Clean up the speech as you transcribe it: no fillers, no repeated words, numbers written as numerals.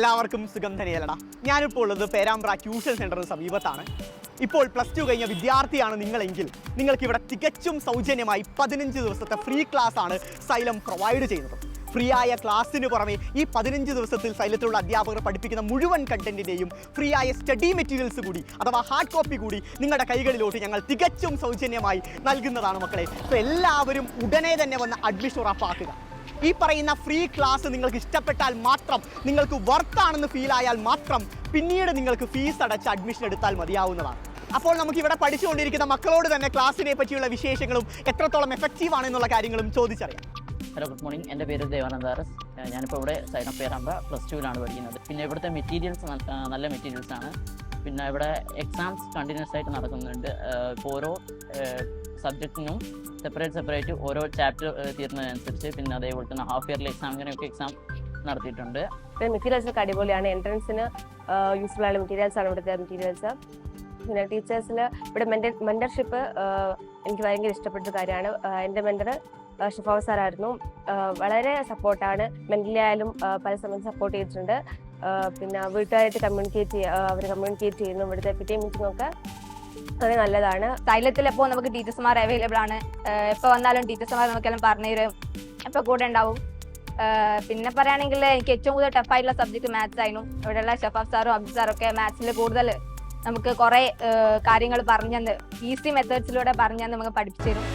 എല്ലാവർക്കും സുഖം തന്നെയല്ലടാ. ഞാനിപ്പോൾ ഉള്ളത് പേരാമ്പ്ര ട്യൂഷൻ സെൻ്ററിന് സമീപത്താണ്. ഇപ്പോൾ +2 കഴിഞ്ഞ വിദ്യാർത്ഥിയാണ് നിങ്ങളെങ്കിൽ നിങ്ങൾക്ക് ഇവിടെ തികച്ചും സൗജന്യമായി 15 ദിവസത്തെ ഫ്രീ ക്ലാസ് ആണ് സൈലം പ്രൊവൈഡ് ചെയ്യുന്നത്. ഫ്രീ ആയ ക്ലാസ്സിന് പുറമെ ഈ 15 ദിവസത്തിൽ സൈലത്തിലുള്ള അധ്യാപകർ പഠിപ്പിക്കുന്ന മുഴുവൻ കണ്ടന്റിൻ്റെയും ഫ്രീ ആയ സ്റ്റഡി മെറ്റീരിയൽസ് കൂടി അഥവാ ഹാർഡ് കോപ്പി കൂടി നിങ്ങളുടെ കൈകളിലോട്ട് ഞങ്ങൾ തികച്ചും സൗജന്യമായി നൽകുന്നതാണ് മക്കളെ. അപ്പോൾ എല്ലാവരും ഉടനെ തന്നെ വന്ന് അഡ്മിഷൻ ഉറപ്പാക്കുക. ഈ പറയുന്ന ഫ്രീ ക്ലാസ് നിങ്ങൾക്ക് ഇഷ്ടപ്പെട്ടാൽ മാത്രം, നിങ്ങൾക്ക് വർത്താണെന്ന് ഫീൽ ആയാൽ മാത്രം പിന്നീട് നിങ്ങൾക്ക് ഫീസ് അടച്ച് അഡ്മിഷൻ എടുത്താൽ മതിയാവുന്നതാണ്. അപ്പോൾ നമുക്ക് ഇവിടെ പഠിച്ചുകൊണ്ടിരിക്കുന്ന മക്കളോട് തന്നെ ക്ലാസ്സിനെ പറ്റിയുള്ള വിശേഷങ്ങളും എത്രത്തോളം എഫക്റ്റീവ് ആണെന്നുള്ള കാര്യങ്ങളും ചോദിച്ചറിയാം. Hello, good morning. എൻ്റെ പേര് ദേവാനന്ദ ആർ എസ്. ഞാനിപ്പോൾ ഇവിടെ സൈലം പേരാമ്പ്ര +2 പഠിക്കുന്നത്. പിന്നെ ഇവിടുത്തെ മെറ്റീരിയൽസ് നല്ല മെറ്റീരിയൽസ് ആണ്. പിന്നെ ഇവിടെ എക്സാംസ് കണ്ടിന്യൂസ് ആയിട്ട് നടക്കുന്നുണ്ട്. ഇപ്പോൾ ഓരോ സബ്ജക്റ്റിനും സെപ്പറേറ്റ് ഓരോ ചാപ്റ്റർ തീരുന്നതിനനുസരിച്ച് പിന്നെ അതേപോലെ തന്നെ ഹാഫ് ഇയർലി എക്സാം ഇങ്ങനെയൊക്കെ എക്സാം നടത്തിയിട്ടുണ്ട്. മെറ്റീരിയൽസ് ഒക്കെ അടിപൊളിയാണ്. എൻട്രൻസിന് യൂസ്ഫുൾ ആയ മെറ്റീരിയൽസ് ആണ് ഇവിടുത്തെ മെറ്റീരിയൽസ്. പിന്നെ ടീച്ചേഴ്സിൽ ഇവിടെ മെന്റർഷിപ്പ് എനിക്ക് ഭയങ്കര ഇഷ്ടപ്പെട്ട കാര്യമാണ്. എൻ്റെ മെന്റർ ഷിഫാവ് സാറായിരുന്നു. വളരെ സപ്പോർട്ടാണ്. മെന്റലി ആയാലും പല സമയത്ത് സപ്പോർട്ട് ചെയ്തിട്ടുണ്ട്. പിന്നെ വീട്ടുകാരായിട്ട് അവർ കമ്മ്യൂണിക്കേറ്റ് ചെയ്യുന്നു. ഇവിടുത്തെ പിറ്റേ മീറ്റിംഗ് ഒക്കെ അത് നല്ലതാണ്. സൈലത്തിൽ ഇപ്പോൾ നമുക്ക് ടീച്ചേഴ്സുമാർ അവൈലബിൾ ആണ്. എപ്പോൾ വന്നാലും ടീച്ചേഴ്സുമാർ നമുക്കെല്ലാം പറഞ്ഞു തരും, എപ്പോൾ കൂടെ ഉണ്ടാവും. പിന്നെ പറയുകയാണെങ്കിൽ എനിക്ക് ഏറ്റവും കൂടുതൽ ടഫായിട്ടുള്ള സബ്ജക്ട് മാത്സ് ആയിരുന്നു. ഇവിടെയുള്ള ഷഫാഫ് സാറും അബ്ദുൽ സാറും ഒക്കെ മാത്സിൽ കൂടുതൽ നമുക്ക് കുറേ കാര്യങ്ങൾ പറഞ്ഞു തന്ന് ഈസി മെത്തേഡ്സിലൂടെ പറഞ്ഞു തന്ന് നമുക്ക് പഠിപ്പിച്ചു തരും.